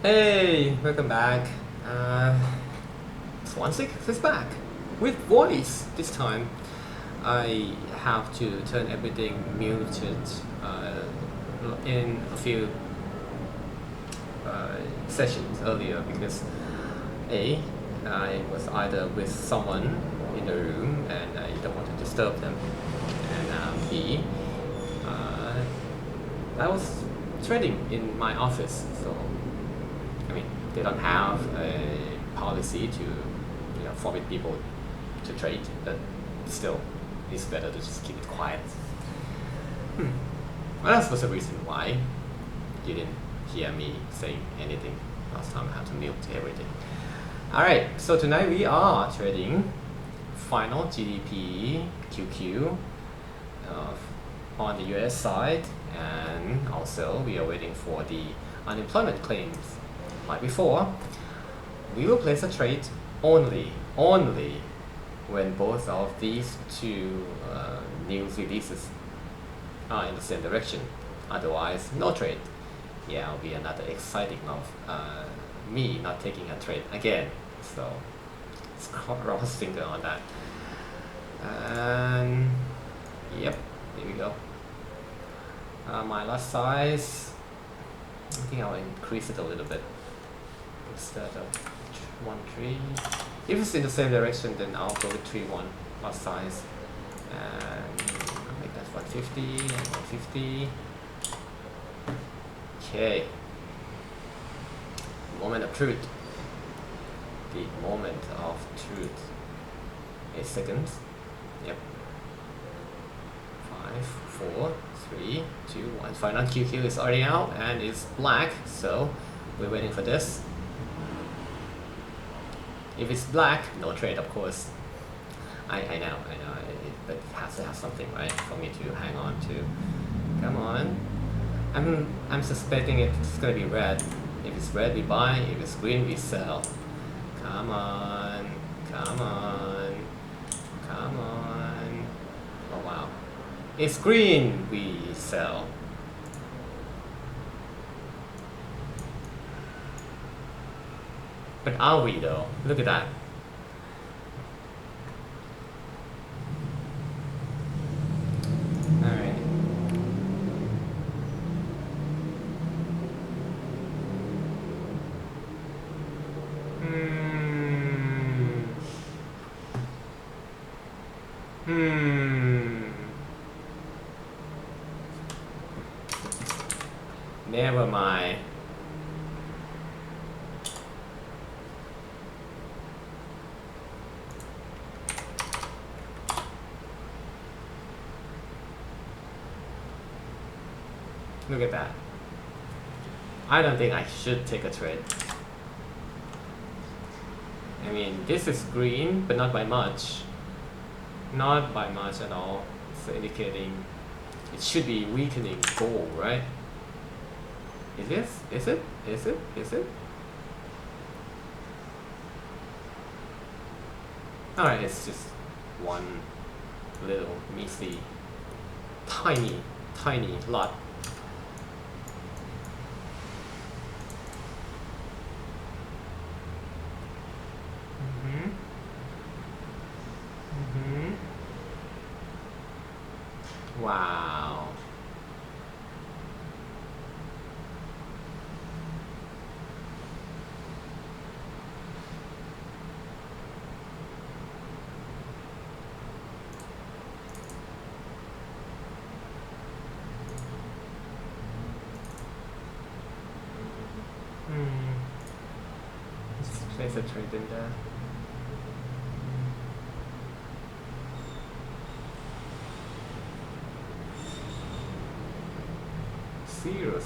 Hey, welcome back. Swansea is back with voice this time. I have to turn everything muted in a few sessions earlier because A, I was either with someone in the room and I don't want to disturb them, and B, I was trading in my office, so I mean they don't have a policy to forbid people to trade, but still it's better to just keep it quiet. Well, that was the reason why you didn't hear me saying anything last time. I had to mute everything. Alright, so tonight we are trading Final GDP QQ on the US side, and also we are waiting for the unemployment claims. Like before, we will place a trade only when both of these two news releases are in the same direction. Otherwise, no trade. Yeah, it'll be another exciting of me not taking a trade again. So let's cross finger on that. And yep, here we go. My last size, I think I'll increase it a little bit instead of 1.3. If it's in the same direction, then I'll go with 3.1 last size, and I'll make that 150 and 150. Okay. Moment of truth. The moment of truth. 8 seconds. Yep. 5, 4, 3, 2, 1. Final QQ is already out and it's black, so we're waiting for this. If it's black, no trade, of course. I know, but it has to have something, right, for me to hang on to. Come on. I'm suspecting it's gonna be red. If it's red, we buy. If it's green, we sell. Come on, come on, come on. Oh wow. It's green, we sell. But are we though? Look at that. Alright. Never mind. Look at that. I don't think I should take a trade. I mean, this is green, but not by much. Not by much at all. It's indicating it should be weakening gold, right? Is this? Is it? Is it? Is it? Alright, it's just one little measly, tiny lot. Wow. Let's place a trade in there.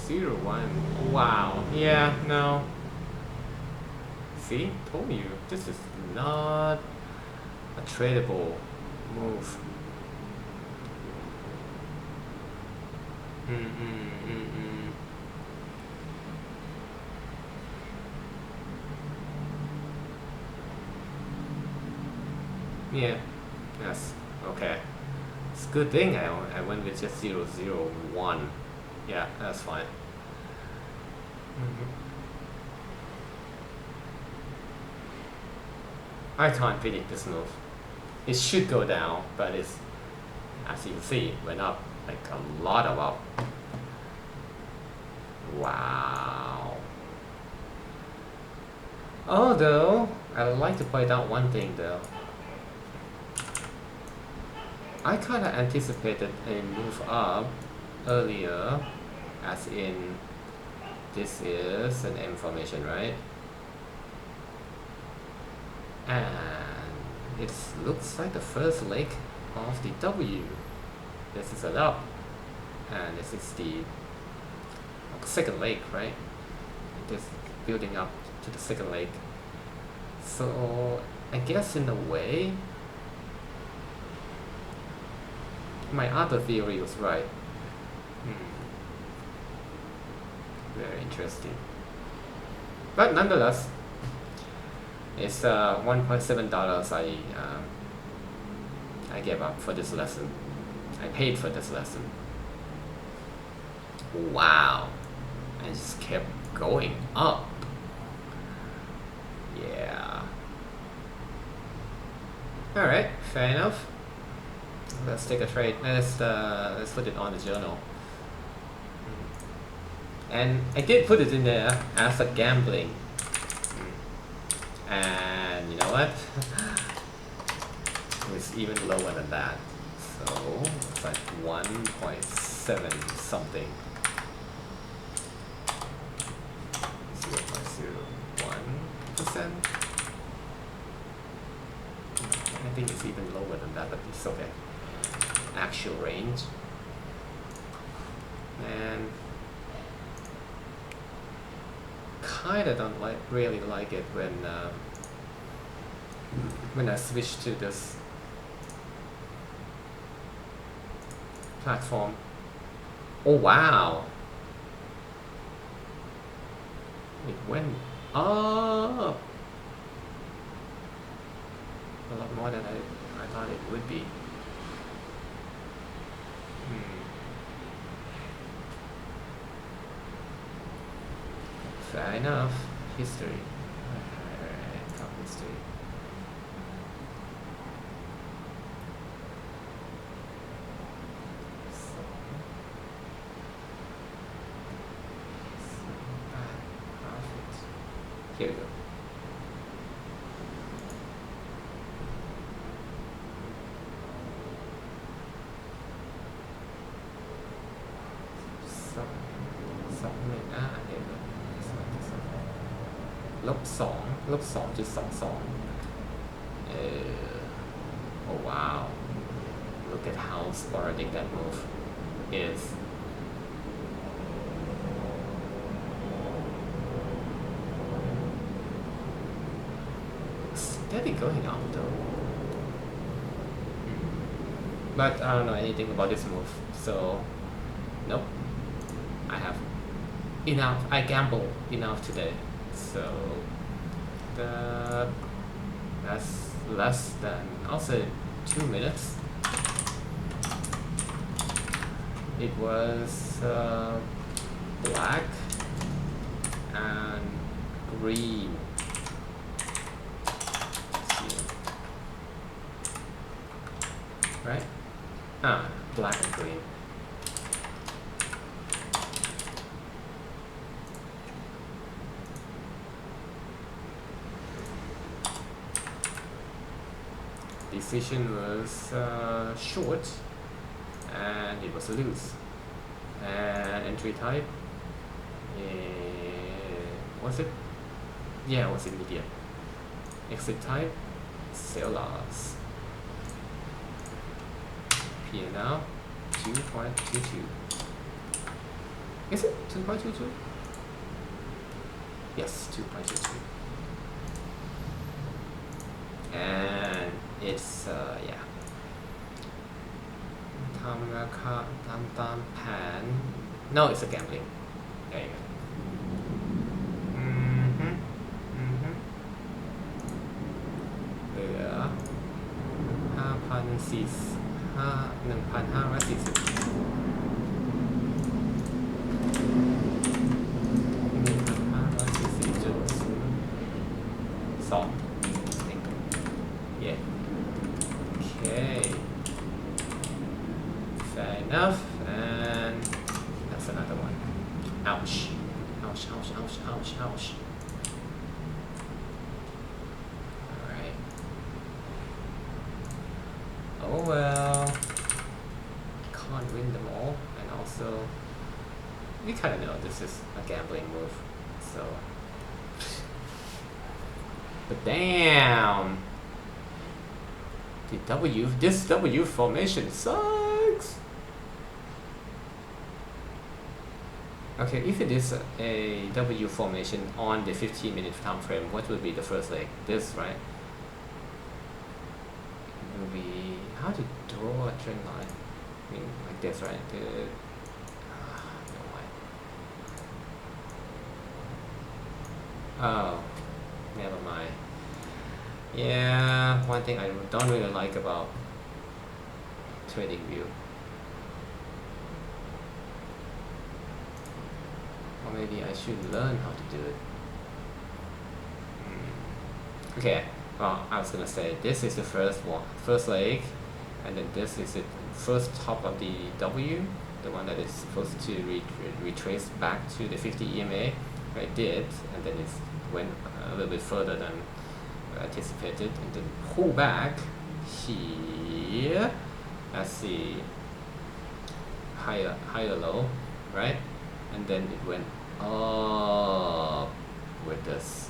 Zero, 1. Wow. Yeah, no. See? Told you. This is not a tradable move. Yeah. Yes. Okay. It's a good thing I went with just 0.001. Yeah, that's fine. I can't predict this move. It should go down, but it's, as you can see, went up like a lot of up. Wow. Although, I'd like to point out one thing though. I kind of anticipated a move up earlier, as in this is an M formation, right? And it looks like the first leg of the W. This is an up, and this is the second leg, right? It is building up to the second leg. So I guess in a way, my other theory was right. Very interesting. But nonetheless, it's $1.7 I gave up for this lesson. I paid for this lesson. Wow. I just kept going up. Yeah. Alright, fair enough. Let's take a trade. Let's put it on the journal. And I did put it in there as a gambling. And you know what? It's even lower than that. So it's like 1.7 something. 0.01%. I think it's even lower than that, but it's okay. Actual range. And kinda don't really like it when I switch to this platform. Oh wow! It went up a lot more than I thought it would be. Fair enough. History. Alright, top history. Here we go. -2.22. Oh wow. Look at how sporadic that move is. Steady going up though. But I don't know anything about this move, so nope. I have enough. I gamble enough today, so that's less than, I'll say, 2 minutes. It was black and green. Right? Black and green. Decision was short and it was loose. And entry type, was it? Yeah, it was immediate. Exit type, sell loss. P&L 2.22. Is it 2.22? Yes, 2.22. And it's yeah. ทำราคาตามแผน No, it's a gambling. There you go. Here's เหลือ 1,544.2 ouch, ouch, ouch, ouch, ouch. Alright. Oh well. Can't win them all. And also, we kind of know this is a gambling move. So. But damn! This W formation sucks! Okay, if it is a W formation on the 15-minute time frame, what would be the first leg? This, right? It will be how to draw a trend line. I mean, like this, right? No way. Oh, never mind. Yeah, one thing I don't really like about trading view. Or maybe I should learn how to do it. Okay, well, I was gonna say this is the first leg, and then this is the first top of the W, the one that is supposed to retrace back to the 50 EMA. I did, and then it went a little bit further than anticipated, and then pull back here as the higher low, right? And then it went up with this.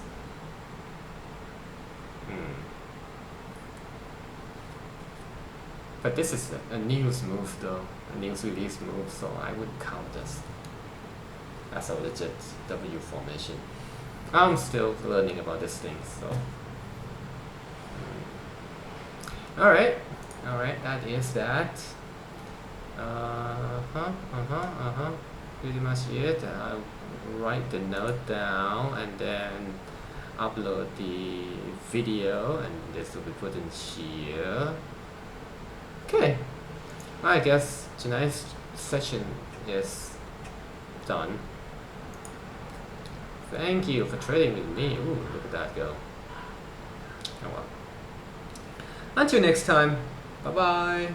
But this is a news move though, a news release move, so I wouldn't count this as a legit W formation. I'm still learning about this thing, so. Alright, that is that. Pretty much it. I'll write the note down and then upload the video, and this will be put in here. Okay, I guess tonight's session is done. Thank you for trading with me. Ooh, look at that go. Oh well. Until next time, bye bye.